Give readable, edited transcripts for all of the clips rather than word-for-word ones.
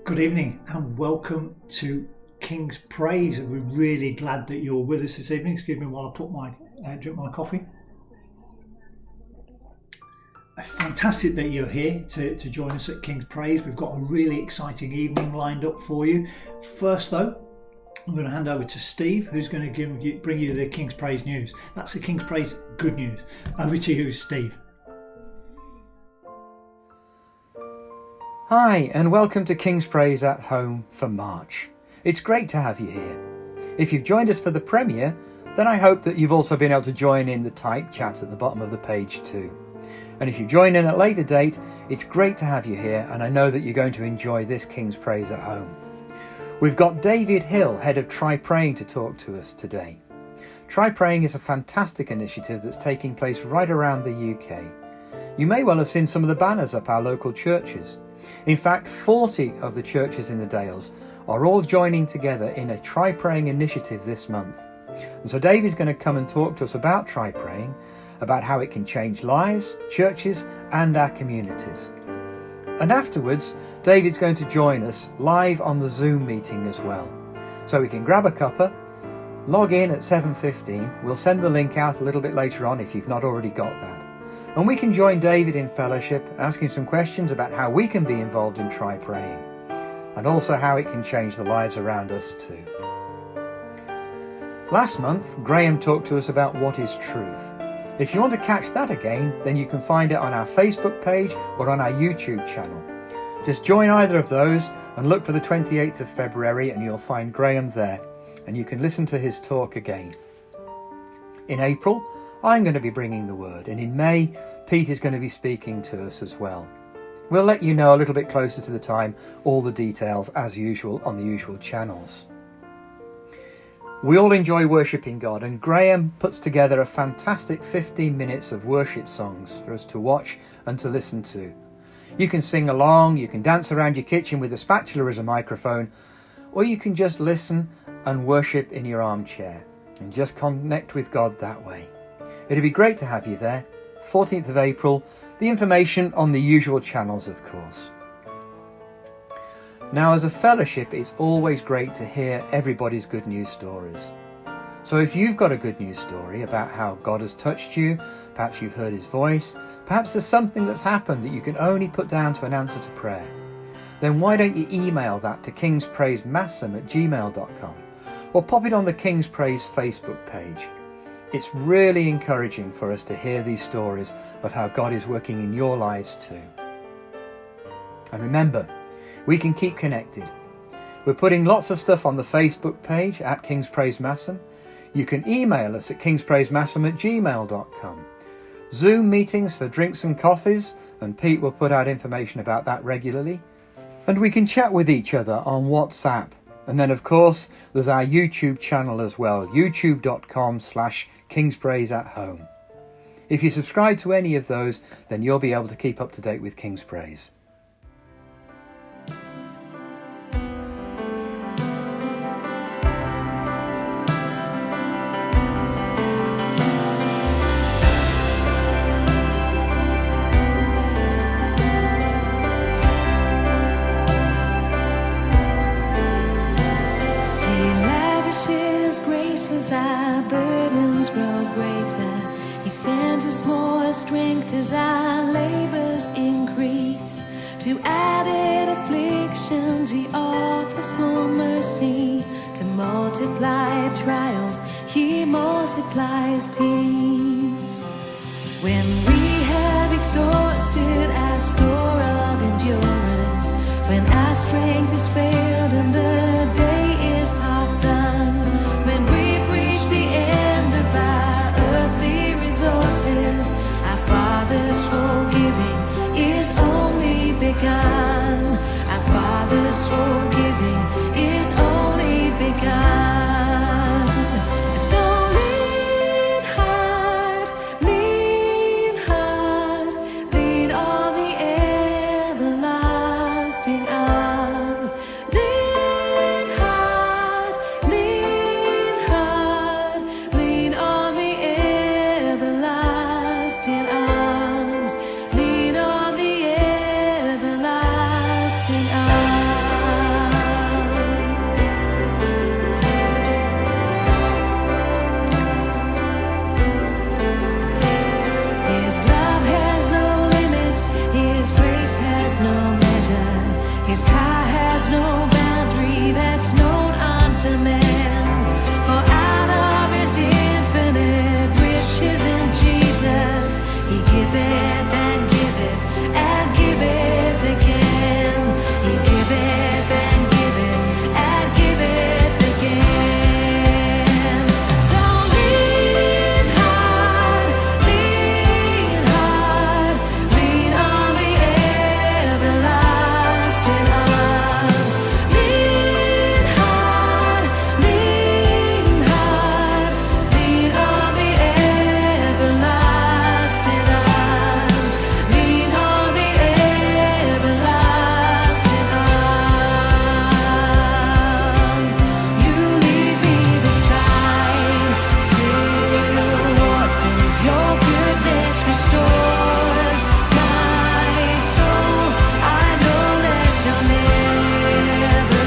Good evening and welcome to King's Praise. We're really glad that you're with us this evening. Excuse me while I put my drink my coffee. Fantastic that you're here to join us at King's Praise. We've got a really exciting evening lined up for you. First though, I'm going to hand over to Steve, who's going to bring you the King's Praise news. That's the King's Praise good news. Over to you, Steve. Hi and welcome to King's Praise at Home for March. It's great to have you here. If you've joined us for the premiere, then I hope that you've also been able to join in the type chat at the bottom of the page too. And if you join in at a later date, it's great to have you here, and I know that you're going to enjoy this King's Praise at Home. We've got David Hill, head of Try Praying, to talk to us today. Try Praying is a fantastic initiative that's taking place right around the UK. You may well have seen some of the banners up our local churches. In fact, 40 of the churches in the Dales are all joining together in a Try Praying initiative this month. And so David's going to come and talk to us about Try Praying, about how it can change lives, churches and our communities. And afterwards, David's going to join us live on the Zoom meeting as well. So we can grab a cuppa, log in at 7:15. We'll send the link out a little bit later on if you've not already got that. And we can join David in fellowship, asking some questions about how we can be involved in Try Praying, and also how it can change the lives around us too. Last month, Graham talked to us about what is truth. If you want to catch that again, then you can find it on our Facebook page or on our YouTube channel. Just join either of those and look for the 28th of February and you'll find Graham there, and you can listen to his talk again. In April, I'm going to be bringing the word, and in May, Pete is going to be speaking to us as well. We'll let you know a little bit closer to the time all the details as usual on the usual channels. We all enjoy worshipping God, and Graham puts together a fantastic 15 minutes of worship songs for us to watch and to listen to. You can sing along, you can dance around your kitchen with a spatula as a microphone, or you can just listen and worship in your armchair and just connect with God that way. It'd be great to have you there. 14th of April, the information on the usual channels, of course. Now, as a fellowship, it's always great to hear everybody's good news stories. So if you've got a good news story about how God has touched you, perhaps you've heard his voice, perhaps there's something that's happened that you can only put down to an answer to prayer, then why don't you email that to kingspraisemassam@gmail.com or pop it on the King's Praise Facebook page. It's really encouraging for us to hear these stories of how God is working in your lives too. And remember, we can keep connected. We're putting lots of stuff on the Facebook page at King's Praise Massam. You can email us at kingspraisemassam@gmail.com. Zoom meetings for drinks and coffees, and Pete will put out information about that regularly. And we can chat with each other on WhatsApp. And then, of course, there's our YouTube channel as well, youtube.com/kingspraiseathome. If you subscribe to any of those, then you'll be able to keep up to date with King's Praise. As our burdens grow greater, he sends us more strength as our labors increase. To added afflictions he offers more mercy. To multiply trials he multiplies peace. When we have exhausted our store of endurance, when our strength has failed and the day is half done, when we've reached the end of our earthly resources, our Father's full giving is only begun. Our Father's full giving is only begun. So lean hard, lean hard, lean on the everlasting arms. Lean hard, lean hard, lean on the everlasting arms. Lean on the everlasting arms. has no measure, his power has no boundary that's known unto man. For out of his infinite riches in Jesus, he giveth and giveth and giveth again. He giveth and giveth and giveth again. So lean hard, lean hard, lean on the everlasting arms. Lean hard, lean hard, lean on the everlasting arms. Lean on the everlasting arms. You lead me beside still waters. Your goodness restores my soul. I know that you'll never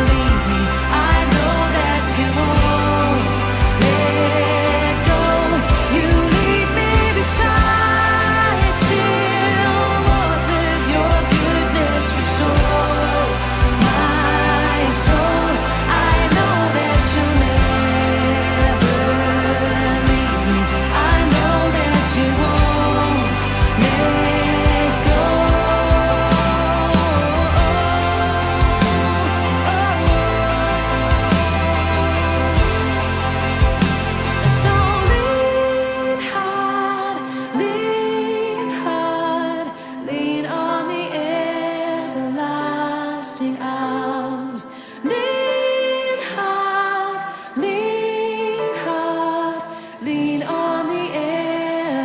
leave me. I know that you won't let go. You lead me beside still waters. Your goodness restores my soul. I know that you'll never leave me. I know that you won't let go. So lean hard, lean on the everlasting arms. Lean hard, lean on the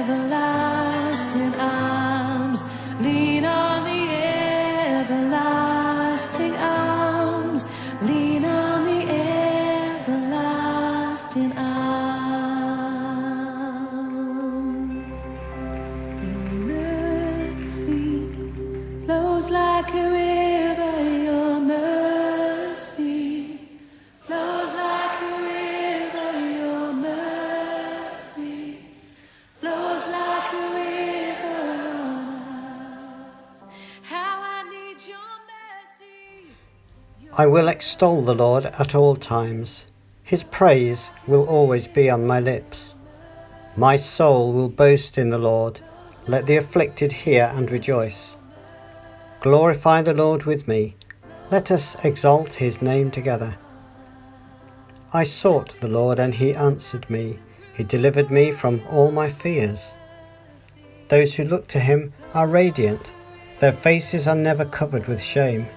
everlasting arms. Lean on the everlasting arms. Lean on the everlasting arms. Your mercy flows like a river. Your mercy flows like a river. Your mercy flows like a river on us. How I need your mercy. I will extol the Lord at all times. His praise will always be on my lips. My soul will boast in the Lord. Let the afflicted hear and rejoice. Glorify the Lord with me. Let us exalt his name together. I sought the Lord and he answered me. He delivered me from all my fears. Those who look to him are radiant. Their faces are never covered with shame.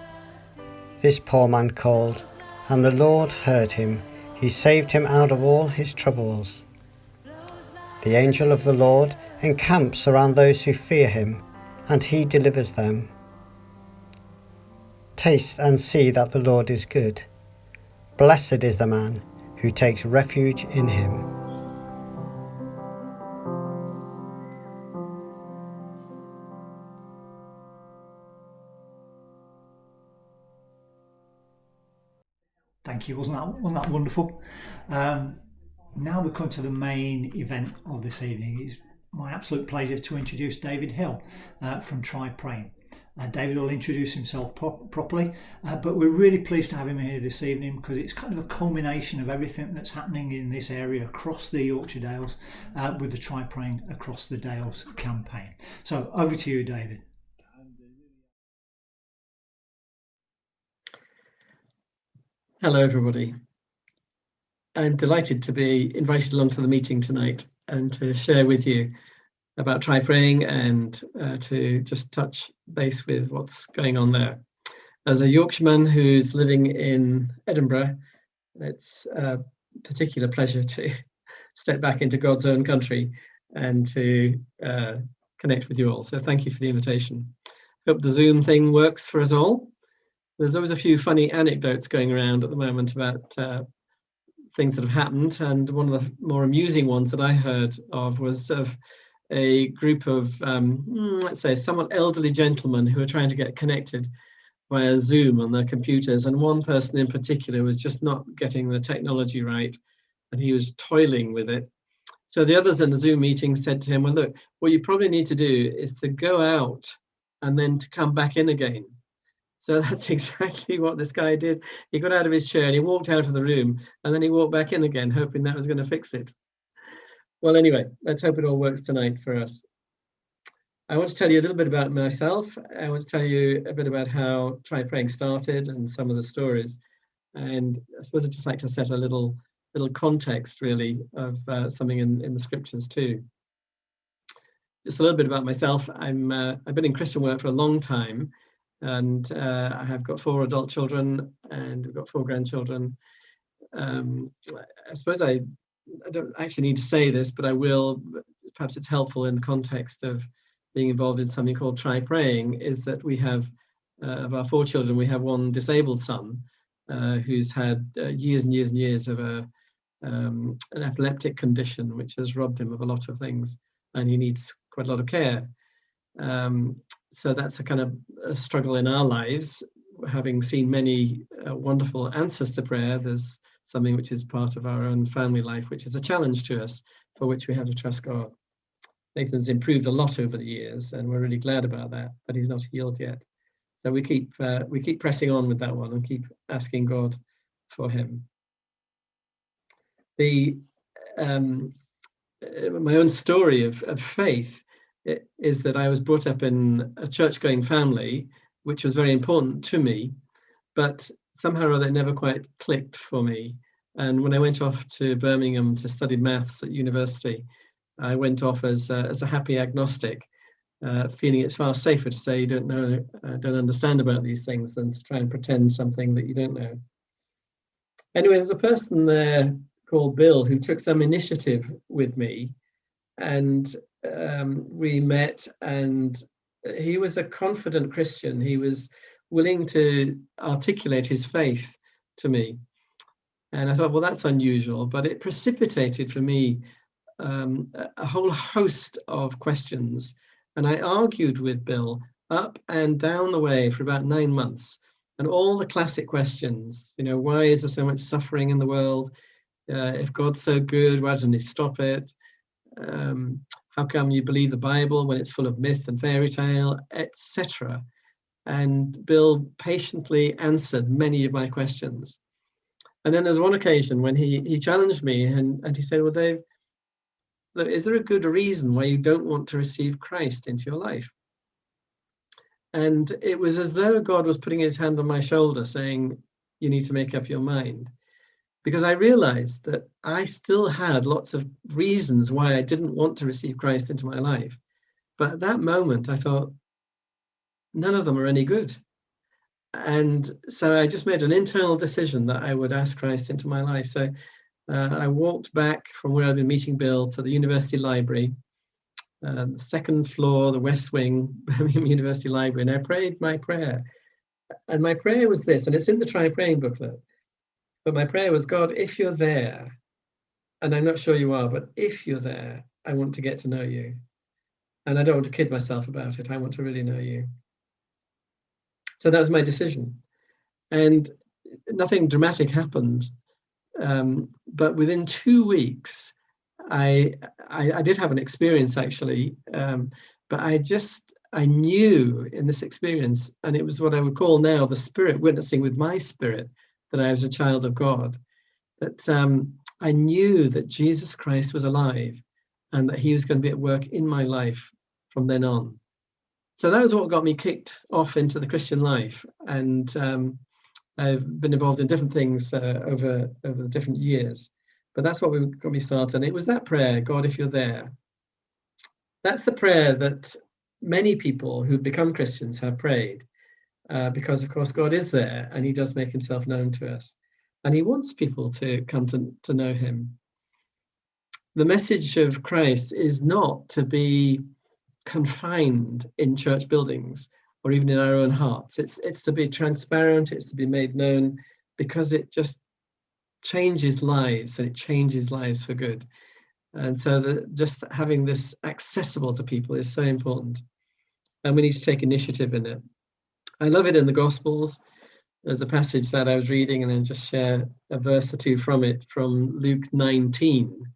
This poor man called, and the Lord heard him. He saved him out of all his troubles. The angel of the Lord encamps around those who fear him, and he delivers them. Taste and see that the Lord is good. Blessed is the man who takes refuge in him. Thank you. Wasn't that wonderful? Now we come to the main event of this evening. It's my absolute pleasure to introduce David Hill from Try Praying. David will introduce himself properly, but we're really pleased to have him here this evening because it's kind of a culmination of everything that's happening in this area across the Yorkshire Dales with the Try Praying Across the Dales campaign. So over to you, David. Hello, everybody. I'm delighted to be invited along to the meeting tonight and to share with you about Try Praying and to just touch base with what's going on there. As a Yorkshireman who's living in Edinburgh, it's a particular pleasure to step back into God's own country and to connect with you all. So thank you for the invitation. Hope the Zoom thing works for us all. There's always a few funny anecdotes going around at the moment about things that have happened, and one of the more amusing ones that I heard of was of a group of, let's say, somewhat elderly gentlemen who are trying to get connected via Zoom on their computers, and one person in particular was just not getting the technology right, and he was toiling with it. So the others in the Zoom meeting said to him, well, look, what you probably need to do is to go out and then to come back in again. So that's exactly what this guy did. He got out of his chair and he walked out of the room, and then he walked back in again, hoping that was going to fix it. Well, anyway, let's hope it all works tonight for us. I want to tell you a little bit about myself. I want to tell you a bit about how Try Praying started and some of the stories. And I suppose I'd just like to set a little context, really, of something in the scriptures too. Just a little bit about myself. I've been in Christian work for a long time, and I have got 4 adult children, and we've got 4 grandchildren. I suppose I don't actually need to say this, but I will. Perhaps it's helpful in the context of being involved in something called Try Praying, is that we have, of our 4 children, we have 1 disabled son who's had years and years and years of an epileptic condition, which has robbed him of a lot of things, and he needs quite a lot of care. So that's a kind of a struggle in our lives. Having seen many wonderful answers to prayer, there's something which is part of our own family life, which is a challenge to us, for which we have to trust God. Nathan's improved a lot over the years, and we're really glad about that, but he's not healed yet. So we keep pressing on with that one and keep asking God for him. My own story of faith is that I was brought up in a church-going family, which was very important to me, but somehow or other it never quite clicked for me. And when I went off to Birmingham to study maths at university, I went off as a happy agnostic, feeling it's far safer to say you don't understand about these things than to try and pretend something that you don't know. Anyway, there's a person there called Bill who took some initiative with me, and we met, and he was a confident Christian. He was willing to articulate his faith to me. And I thought, well, that's unusual, but it precipitated for me a whole host of questions. And I argued with Bill up and down the way for about 9 months. And all the classic questions, why is there so much suffering in the world? If God's so good, why doesn't he stop it? How come you believe the Bible when it's full of myth and fairy tale, etc.? And Bill patiently answered many of my questions. And then there's one occasion when he challenged me and he said, well, Dave, look, is there a good reason why you don't want to receive Christ into your life? And it was as though God was putting his hand on my shoulder saying, you need to make up your mind. Because I realized that I still had lots of reasons why I didn't want to receive Christ into my life. But at that moment, I thought, none of them are any good. And so I just made an internal decision that I would ask Christ into my life. So I walked back from where I'd been meeting Bill to the university library, the 2nd floor, the West Wing, Birmingham University Library, and I prayed my prayer. And my prayer was this, and it's in the Try Praying booklet, but my prayer was, God, if you're there, and I'm not sure you are, but if you're there, I want to get to know you. And I don't want to kid myself about it. I want to really know you. So that was my decision. And nothing dramatic happened. But within 2 weeks, I did have an experience actually, but I knew in this experience, and it was what I would call now the Spirit witnessing with my spirit that I was a child of God, that I knew that Jesus Christ was alive and that he was going to be at work in my life from then on. So that was what got me kicked off into the Christian life. And I've been involved in different things over the different years, but that's what got me started. And it was that prayer, God, if you're there. That's the prayer that many people who've become Christians have prayed, because of course God is there and he does make himself known to us. And he wants people to come to know him. The message of Christ is not to be confined in church buildings or even in our own hearts. It's to be transparent, it's to be made known, because it just changes lives, and it changes lives for good. And so just having this accessible to people is so important, and we need to take initiative in it. I love it in the Gospels. There's a passage that I was reading, and then just share a verse or two from it, from Luke 19,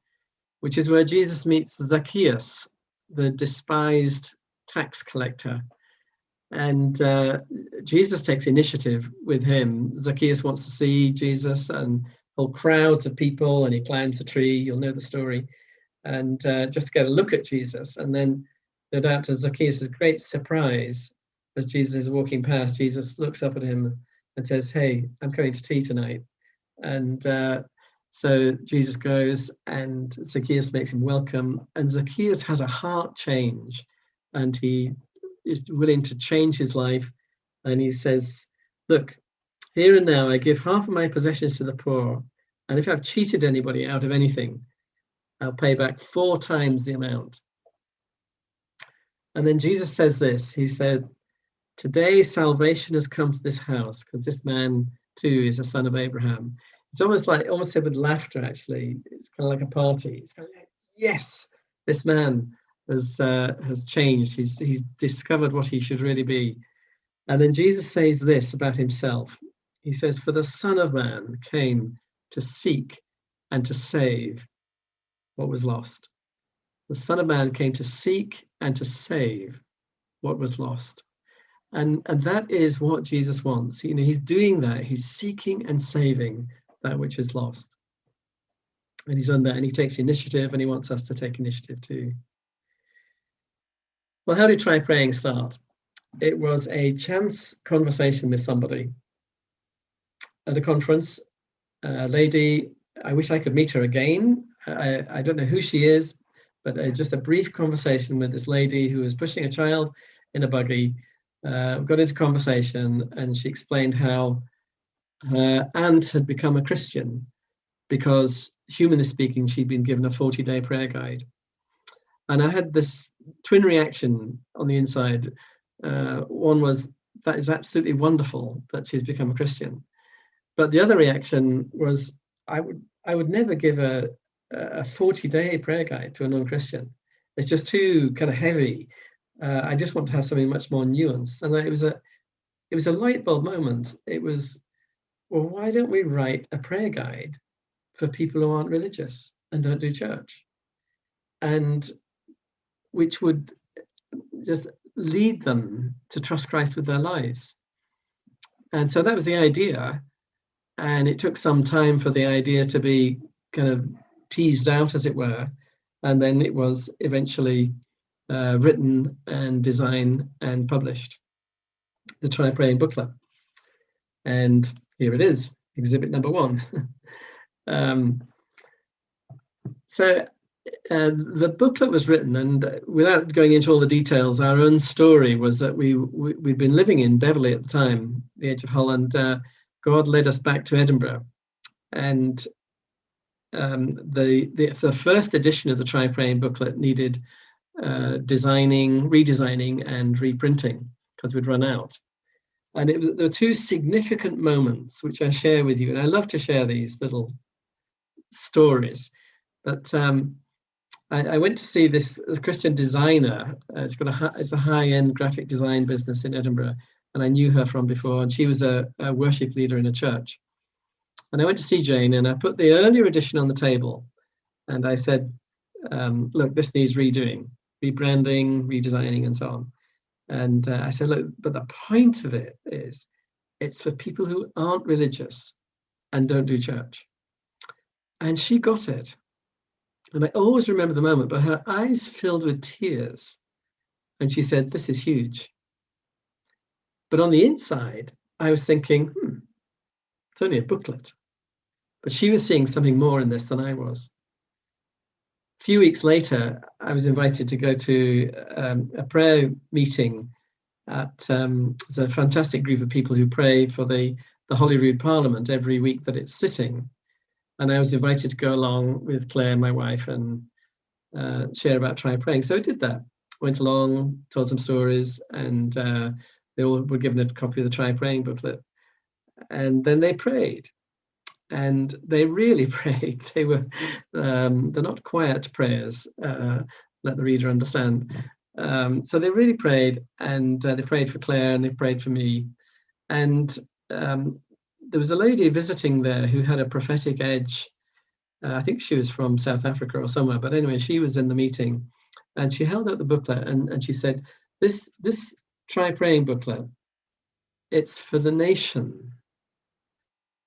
which is where Jesus meets Zacchaeus, the despised tax collector. And Jesus takes initiative with him. Zacchaeus wants to see Jesus, and whole crowds of people, and he climbs a tree. You'll know the story. And just to get a look at Jesus. And then, no doubt, to Zacchaeus' great surprise, as Jesus is walking past, Jesus looks up at him and says, "Hey, I'm coming to tea tonight." And so Jesus goes, and Zacchaeus makes him welcome. And Zacchaeus has a heart change, and he is willing to change his life. And he says, "Look, here and now I give half of my possessions to the poor. And if I've cheated anybody out of anything, I'll pay back 4 times the amount." And then Jesus says this. He said, "Today salvation has come to this house, because this man too is a son of Abraham." It's almost said with laughter, actually. It's kind of like a party. It's kind of like, yes, this man has changed. He's discovered what he should really be. And then Jesus says this about himself. He says, "For the Son of Man came to seek and to save what was lost." The Son of Man came to seek and to save what was lost. And that is what Jesus wants. You know, he's doing that. He's seeking and saving that which is lost. And he's done that, and he takes initiative, and he wants us to take initiative too. Well, how did Try Praying start? It was a chance conversation with somebody at a conference. A lady, I wish I could meet her again. I don't know who she is, but just a brief conversation with this lady who was pushing a child in a buggy. Got into conversation, and she explained how her aunt had become a Christian because, humanly speaking, she'd been given a 40-day prayer guide. And I had this twin reaction on the inside. One was, that is absolutely wonderful that she's become a Christian. But the other reaction was, I would never give a 40-day prayer guide to a non-Christian. It's just too kind of heavy. I just want to have something much more nuanced. And it was a light bulb moment. It was, well, why don't we write a prayer guide for people who aren't religious and don't do church? And which would just lead them to trust Christ with their lives. And so that was the idea. And it took some time for the idea to be kind of teased out, as it were. And then it was eventually written and designed and published, the Try Praying booklet. And here it is, exhibit number 1. The booklet was written, and without going into all the details, our own story was that we'd been living in Beverley at the time, the edge of Holland. God led us back to Edinburgh, and the first edition of the Try Praying booklet needed redesigning and reprinting because we'd run out. And there were 2 significant moments which I share with you, and I love to share these little stories. But I went to see this Christian designer. It's a high-end graphic design business in Edinburgh, and I knew her from before, and she was a worship leader in a church. And I went to see Jane, and I put the earlier edition on the table, and I said, look, this needs redoing, rebranding, redesigning, and so on. And I said, look, but the point of it is, it's for people who aren't religious and don't do church. And she got it. And I always remember the moment, but her eyes filled with tears. And she said, this is huge. But on the inside, I was thinking, it's only a booklet. But she was seeing something more in this than I was. A few weeks later, I was invited to go to a prayer meeting at there's a fantastic group of people who pray for the Holyrood Parliament every week that it's sitting. And I was invited to go along with Claire, my wife, and share about Try Praying. So I did that. Went along, told some stories, and they all were given a copy of the Try Praying booklet. And then they prayed. And they really prayed. They were, they're not quiet prayers, let the reader understand. So they really prayed, and they prayed for Claire, and they prayed for me. And there was a lady visiting there who had a prophetic edge. I think she was from South Africa or somewhere, but anyway, she was in the meeting, and she held out the booklet, and she said, this Try Praying booklet. It's for the nation.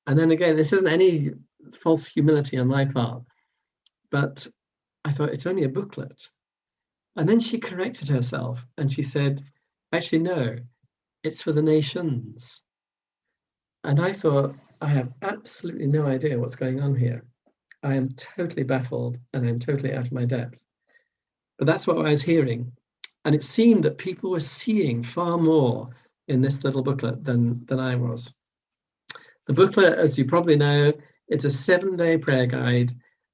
And then again, this isn't any false humility on my part, but I thought it's only a booklet. And then she corrected herself and she said, actually, no, it's for the nations. And I thought, I have absolutely no idea what's going on here. I am totally baffled and I'm totally out of my depth. But that's what I was hearing. And it seemed that people were seeing far more in this little booklet than I was. The booklet, as you probably know, it's a 7-day prayer guide,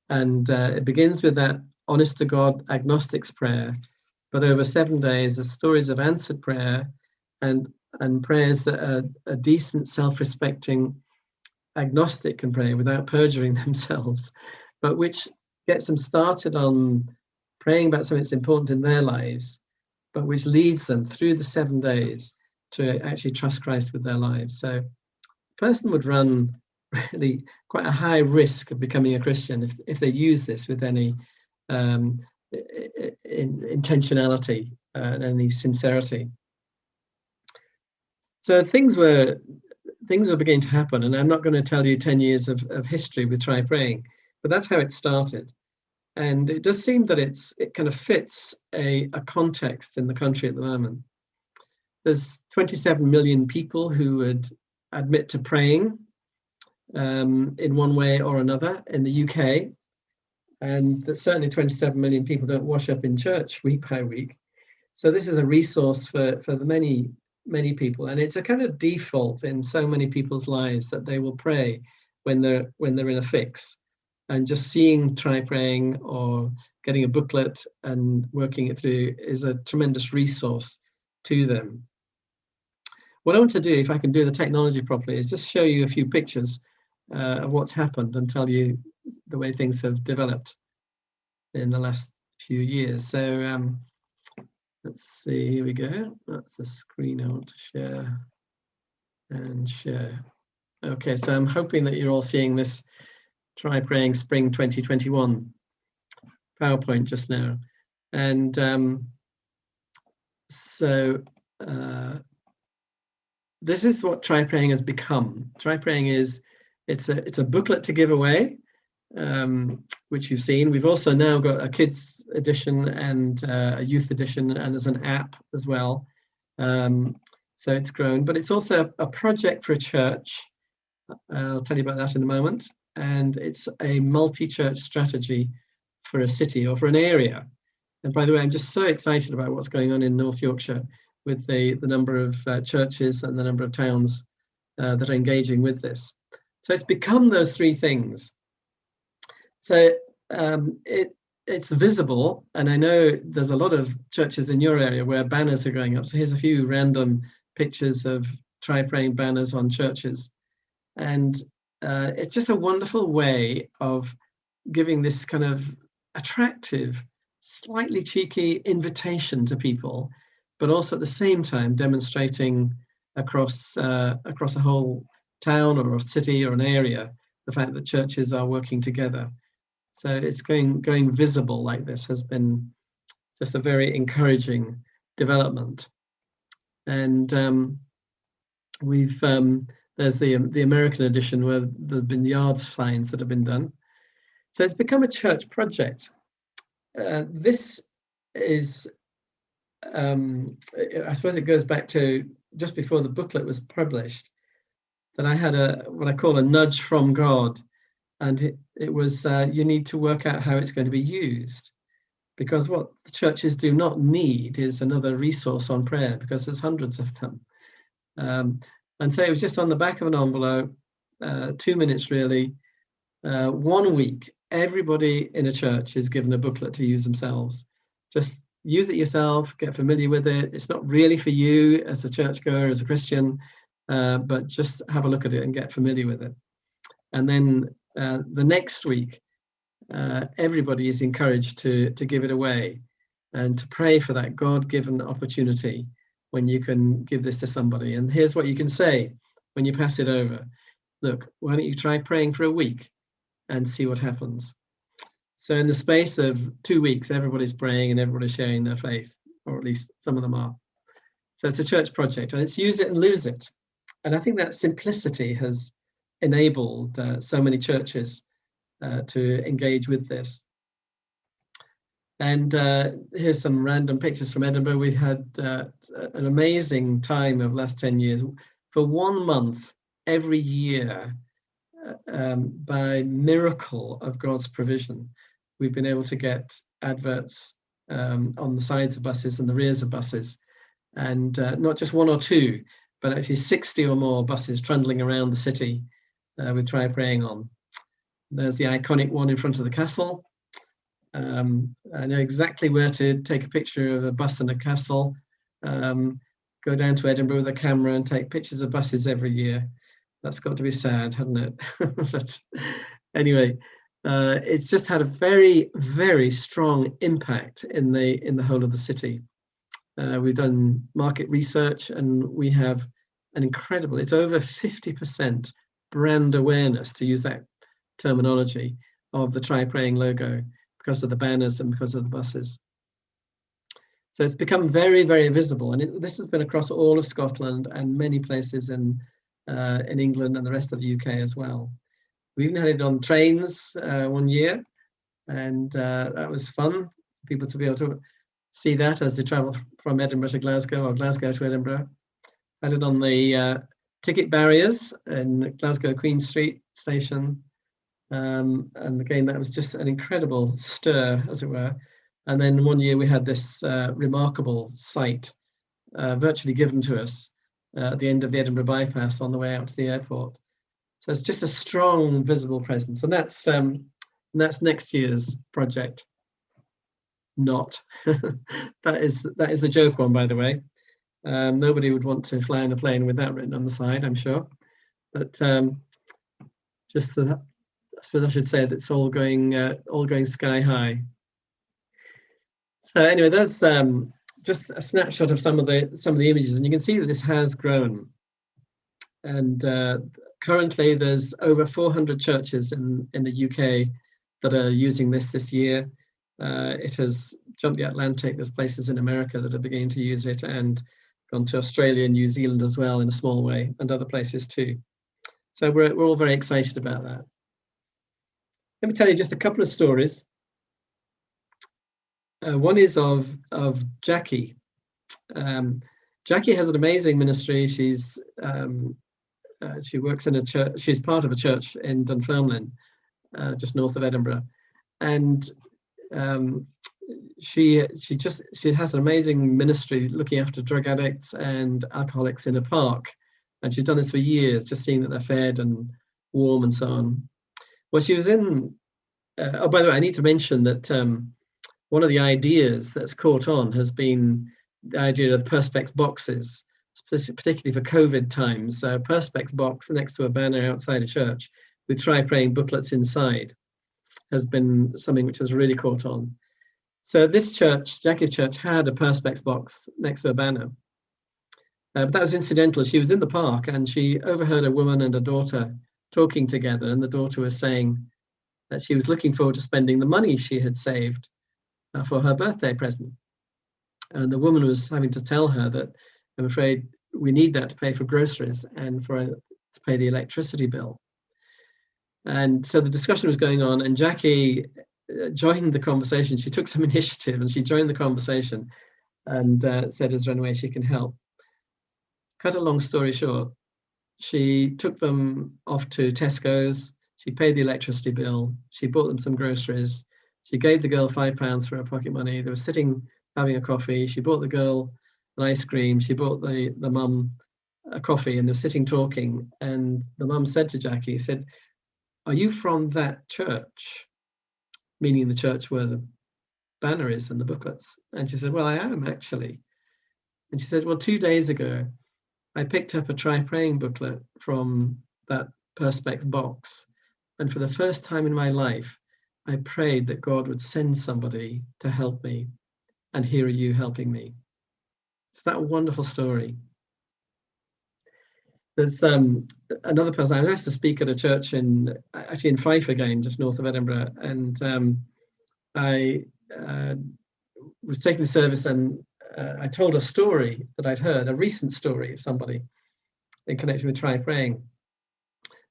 and it begins with that honest to God agnostic's prayer. But over 7 days, there's stories of answered prayer and prayers that a decent, self-respecting agnostic can pray without perjuring themselves, but which gets them started on praying about something that's important in their lives, but which leads them through the 7 days to actually trust Christ with their lives. So a person would run really quite a high risk of becoming a Christian if they use this with any intentionality and any sincerity. So things were beginning to happen, and I'm not going to tell you 10 years of history with Try Praying, but that's how it started. And it does seem that it kind of fits a context in the country at the moment. There's 27 million people who would admit to praying in one way or another in the UK. And that certainly 27 million people don't wash up in church week by week. So this is a resource for the many people. And it's a kind of default in so many people's lives that they will pray when they're in a fix. And just seeing Try Praying or getting a booklet and working it through is a tremendous resource to them. What I want to do, if I can do the technology properly, is just show you a few pictures of what's happened and tell you the way things have developed in the last few years. So let's see, here we go. That's the screen I want to share and share. Okay, so I'm hoping that you're all seeing this Try Praying Spring 2021 PowerPoint just now. And this is what Try Praying has become. Try Praying it's a booklet to give away, which you've seen. We've also now got a kids edition and a youth edition, and there's an app as well. So it's grown, but it's also a project for a church. I'll tell you about that in a moment. And it's a multi-church strategy for a city or for an area. And by the way, I'm just so excited about what's going on in North Yorkshire with the number of churches and the number of towns that are engaging with this. So it's become those three things. So it's visible, and I know there's a lot of churches in your area where banners are going up. So here's a few random pictures of Try Praying banners on churches. And it's just a wonderful way of giving this kind of attractive, slightly cheeky invitation to people, but also at the same time demonstrating across a whole town or a city or an area the fact that churches are working together. So it's going visible like this has been just a very encouraging development. And there's the American edition where there's been yard signs that have been done. So it's become a church project. This is, I suppose it goes back to just before the booklet was published, that I had what I call a nudge from God. And it was, you need to work out how it's going to be used. Because what the churches do not need is another resource on prayer, because there's hundreds of them. And so it was just on the back of an envelope, 2 minutes really. 1 week, everybody in a church is given a booklet to use themselves. Just use it yourself, get familiar with it. It's not really for you as a churchgoer, as a Christian, but just have a look at it and get familiar with it. And then the next week, everybody is encouraged to give it away and to pray for that God-given opportunity when you can give this to somebody. And here's what you can say when you pass it over. Look, why don't you try praying for a week and see what happens? So in the space of 2 weeks, everybody's praying and everybody's sharing their faith, or at least some of them are. So it's a church project, and it's use it and lose it. And I think that simplicity has enabled so many churches to engage with this. And here's some random pictures from Edinburgh. We had an amazing time of last 10 years. For 1 month, every year, by miracle of God's provision, we've been able to get adverts on the sides of buses and the rears of buses. And not just 1 or 2, but actually 60 or more buses trundling around the city with Try Praying on. There's the iconic one in front of the castle. I know exactly where to take a picture of a bus and a castle. Go down to Edinburgh with a camera and take pictures of buses every year. That's got to be sad, hasn't it? But anyway, it's just had a very, very strong impact in the whole of the city. We've done market research, and we have an incredible, it's over 50% brand awareness, to use that terminology, of the Try Praying logo, because of the banners and because of the buses. So it's become very, very visible, and this has been across all of Scotland and many places in England and the rest of the UK as well. We even had it on trains 1 year, and that was fun, people to be able to see that as they travel from Edinburgh to Glasgow or Glasgow to Edinburgh. Had it on the ticket barriers in Glasgow Queen Street station. And again, that was just an incredible stir, as it were. And then 1 year we had this remarkable sight virtually given to us at the end of the Edinburgh bypass on the way out to the airport. So it's just a strong visible presence, and that's next year's project. Not that is a joke one, by the way. Nobody would want to fly in a plane with that written on the side, I'm sure. But just that, I suppose I should say that it's all going sky high. So anyway, there's just a snapshot of some of the images, and you can see that this has grown. And currently, there's over 400 churches in the UK that are using this year. It has jumped the Atlantic. There's places in America that are beginning to use it, and gone to Australia and New Zealand as well in a small way, and other places too. So we're all very excited about that. Let me tell you just a couple of stories. One is of Jackie. Jackie has an amazing ministry. She works in a church. She's part of a church in Dunfermline, just north of Edinburgh, and she has an amazing ministry looking after drug addicts and alcoholics in a park, and she's done this for years, just seeing that they're fed and warm and so on. Well, she was in. Oh, by the way, I need to mention that one of the ideas that's caught on has been the idea of perspex boxes, particularly for COVID times. So perspex box next to a banner outside a church with Try Praying booklets inside has been something which has really caught on. So this church, Jackie's church, had a perspex box next to a banner. But that was incidental. She was in the park and she overheard a woman and a daughter talking together, and the daughter was saying that she was looking forward to spending the money she had saved for her birthday present. And the woman was having to tell her that, I'm afraid we need that to pay for groceries and to pay the electricity bill. And so the discussion was going on, and Jackie joined the conversation. She took some initiative and she joined the conversation and said, is there any way she can help? Cut a long story short, she took them off to Tesco's. She paid the electricity bill. She bought them some groceries. She gave the girl £5 for her pocket money. They were sitting having a coffee. She bought the girl an ice cream. She bought the mum a coffee, and they're sitting talking. And the mum said to Jackie, said, are you from that church? Meaning the church where the banner is and the booklets. And she said, well, I am actually. And she said, well, 2 days ago, I picked up a Try Praying booklet from that perspex box. And for the first time in my life, I prayed that God would send somebody to help me. And here are you helping me. It's that wonderful story. There's another person. I was asked to speak at a church in Fife again, just north of Edinburgh, and I was taking the service, and I told a story that I'd heard, a recent story of somebody in connection with Try Praying.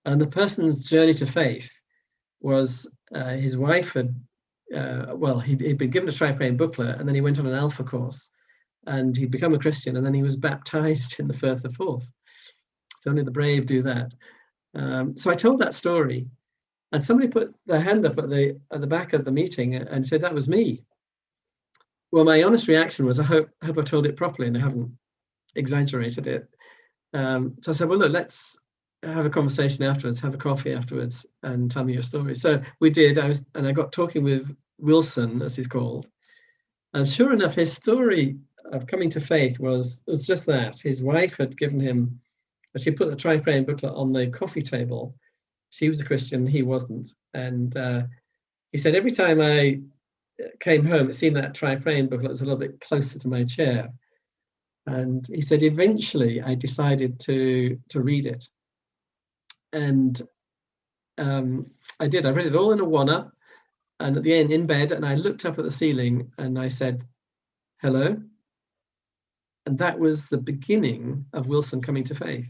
And the person's journey to faith was his wife had, he'd been given a Try Praying booklet, and then he went on an Alpha course, and he'd become a Christian, and then he was baptized in the Firth of Forth. So only the brave do that. So I told that story, and somebody put their hand up at the back of the meeting and said, that was me. Well, my honest reaction was, I hope I told it properly and I haven't exaggerated it. So I said, well, look, let's have a conversation afterwards, have a coffee afterwards, and tell me your story. So we did. I got talking with Wilson, as he's called, and sure enough, his story of coming to faith was just that. His wife had given him, she put the Try Praying booklet on the coffee table. She was a Christian, he wasn't, and he said every time I came home, it seemed that Try Praying booklet was a little bit closer to my chair. And he said, eventually I decided to read it. And I did. I read it all in a one-up. And at the end, in bed, and I looked up at the ceiling and I said, hello. And that was the beginning of Wilson coming to faith,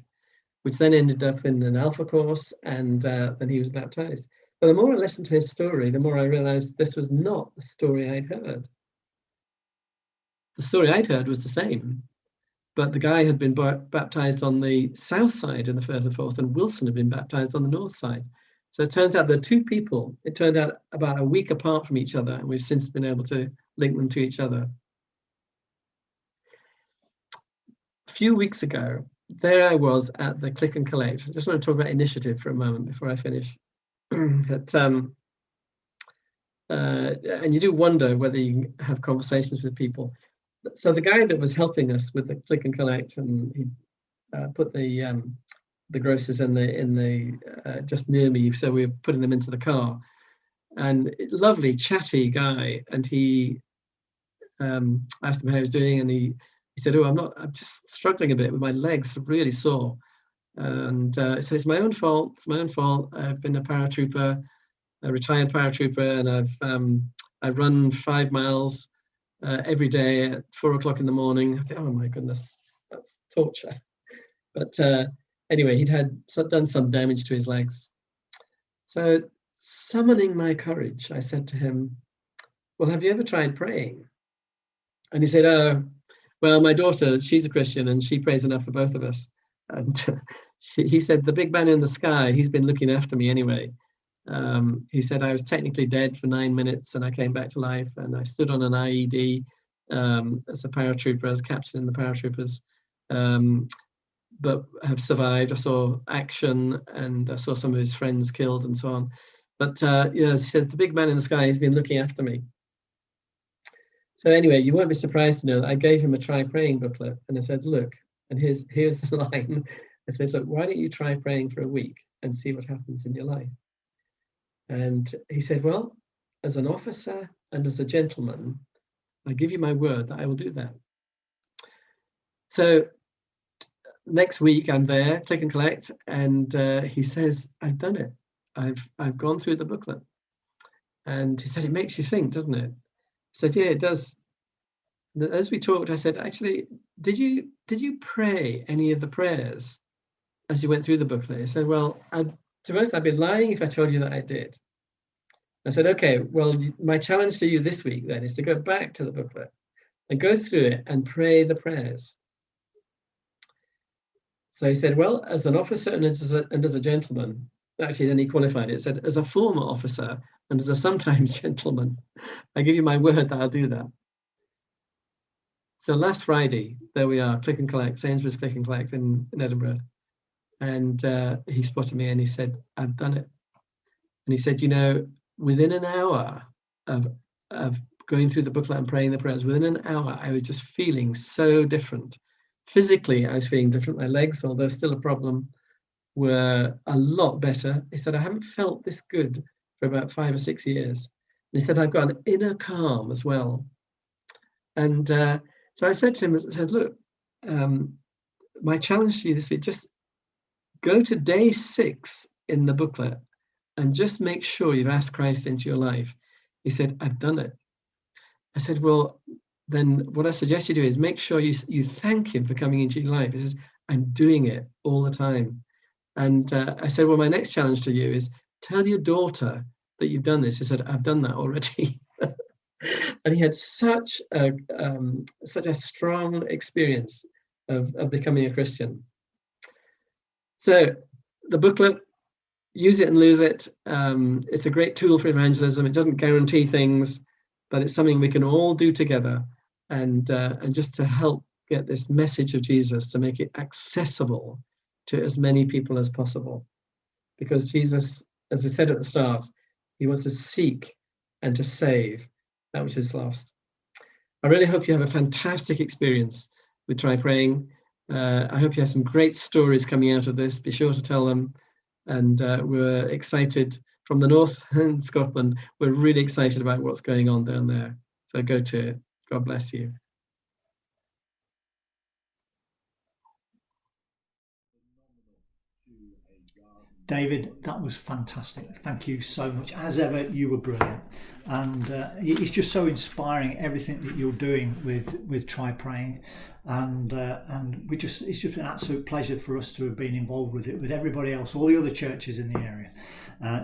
which then ended up in an Alpha course, and then he was baptized. But the more I listened to his story, the more I realized this was not the story I'd heard. The story I'd heard was the same, but the guy had been baptized on the south side in the Firth of Forth, and Wilson had been baptized on the north side. So it turns out there are two people. It turned out about a week apart from each other, and we've since been able to link them to each other. A few weeks ago, there I was at the Click and Collect. I just want to talk about initiative for a moment before I finish. And you do wonder whether you can have conversations with people. So the guy that was helping us with the Click and Collect, and he put the grocers in the just near me, so we were putting them into the car. And lovely, chatty guy, and he asked him how he was doing, and he said, "Oh, I'm just struggling a bit with my legs, really sore." And so it's my own fault. It's my own fault. I've been a paratrooper, a retired paratrooper, and I run 5 miles every day at 4 o'clock in the morning. I think, oh my goodness, that's torture. But anyway, he'd done some damage to his legs. So summoning my courage, I said to him, "Well, have you ever tried praying?" And he said, "Oh, well, my daughter, she's a Christian and she prays enough for both of us." And he said, "The big man in the sky, he's been looking after me anyway." He said, "I was technically dead for 9 minutes and I came back to life, and I stood on an IED as a paratrooper, as a captain in the paratroopers, but have survived. I saw action and I saw some of his friends killed and so on. But he says, the big man in the sky, he's been looking after me." So anyway, you won't be surprised to know that I gave him a Try Praying booklet, and I said, "Look," and here's the line. I said, "Look, why don't you try praying for a week and see what happens in your life?" And he said, "Well, as an officer and as a gentleman, I give you my word that I will do that." So next week I'm there, Click and Collect, and he says, "I've done it. I've gone through the booklet." And he said, "It makes you think, doesn't it?" I said, "Yeah, it does." And as we talked, I said, "Actually, did you pray any of the prayers as you went through the booklet?" He said, "Well, to be honest, I'd be lying if I told you that I did." I said, "Okay, well, my challenge to you this week then is to go back to the booklet and go through it and pray the prayers." So he said, "Well, as an officer and as a gentleman," actually then he qualified it, it said, "as a former officer and as a sometimes gentleman, I give you my word that I'll do that." So last Friday, there we are, Click and Collect, Sainsbury's Click and Collect in Edinburgh. And he spotted me and he said, "I've done it." And he said, within an hour of going through the booklet and praying the prayers, within an hour, I was just feeling so different. Physically, I was feeling different. My legs, although still a problem, were a lot better. He said, "I haven't felt this good for about 5 or 6 years." And he said, "I've got an inner calm as well." And so I said to him, I said, "Look, my challenge to you this week, just go to day 6 in the booklet and just make sure you've asked Christ into your life." He said, "I've done it." I said, "Well, then what I suggest you do is make sure you thank him for coming into your life. He says, I'm doing it all the time. And I said, well, my next challenge to you is tell your daughter that you've done this. He said, I've done that already. And he had such a strong experience of becoming a Christian. So the booklet, use it and lose it. It's a great tool for evangelism. It doesn't guarantee things, but it's something we can all do together, and just to help get this message of Jesus, to make it accessible to as many people as possible. Because Jesus, as we said at the start, he wants to seek and to save that which is lost. I really hope you have a fantastic experience with Try Praying. I hope you have some great stories coming out of this. Be sure to tell them. And we're excited from the north and Scotland. We're really excited about what's going on down there. So go to it. God bless you. David, that was fantastic. Thank you so much. As ever, you were brilliant, and it's just so inspiring, everything that you're doing with Try Praying, and it's just an absolute pleasure for us to have been involved with it, with everybody else, all the other churches in the area.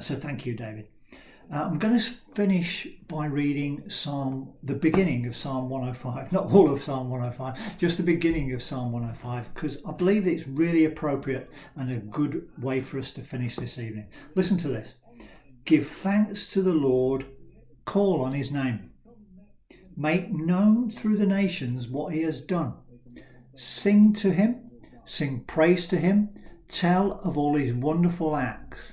So thank you, David. I'm going to finish by reading the beginning of Psalm 105, not all of Psalm 105, just the beginning of Psalm 105, because I believe it's really appropriate and a good way for us to finish this evening. Listen to this. Give thanks to the Lord, call on his name. Make known through the nations what he has done. Sing to him, sing praise to him, tell of all his wonderful acts.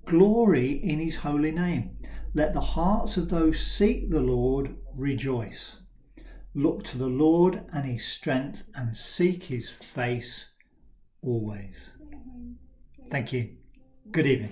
Glory in his holy name. Let the hearts of those seek the Lord rejoice. Look to the Lord and his strength, and seek his face always. Thank you. Good evening.